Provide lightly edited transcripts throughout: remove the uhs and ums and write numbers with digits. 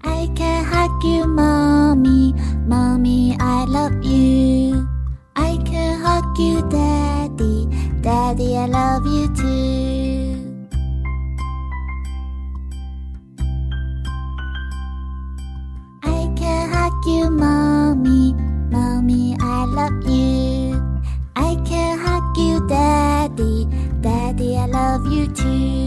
I can hug you, mommy, mommy, I love you. I can hug you, daddy, daddy, I love you too. I can hug you, mommy, mommy, I love you. I can hug you, daddy, daddy, I love you too.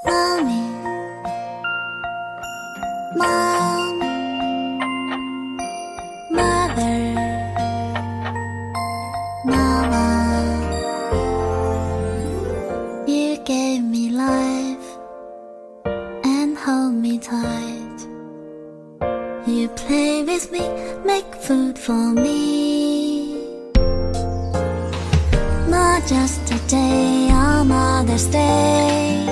Mommy, Mom, Mother, Mama, you gave me life and hold me tight. You play with me, make food for me. Not just a day on Mother's Day,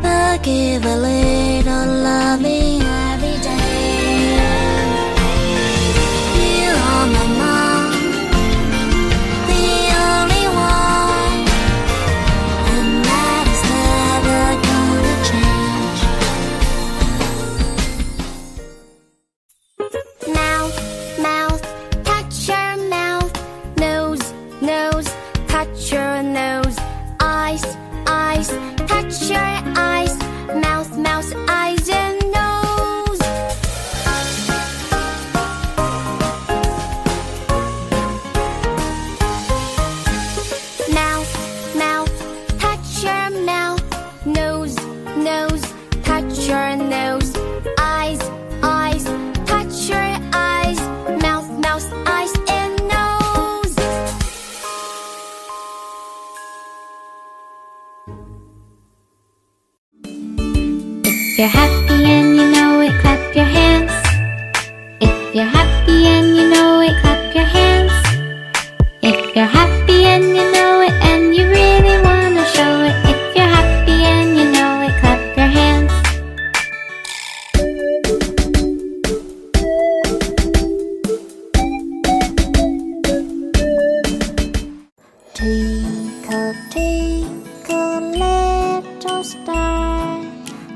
but give a little loving every day. You are my mom, the only one, and that is never gonna change. Mouth, mouth, touch your mouth. Nose, nose, touch your nose. Eyes, eyes, touch your eyes. Mouth, mouth, eyes and nose. Mouth, mouth, touch your mouth. Nose, nose, touch your nose. Eyes, eyes, touch your eyes. Mouth, mouth, eyes and nose. If you're happy and you know it, clap your hands. If you're happy and you know it, clap your hands. If you're happy and you know it, and you really wanna show it. If you're happy and you know it, clap your hands. Twinkle, twinkle, little star,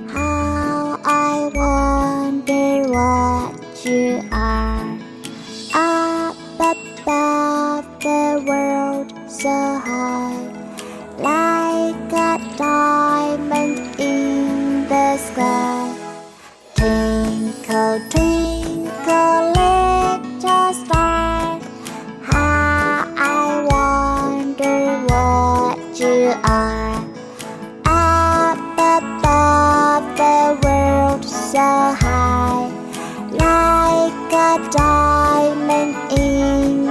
how I wonder what you are. Up above the world so high, like a diamond in the sky. Twinkle, twinkle, little star, how I wonder what you are. Up above the world so high, like a diamond in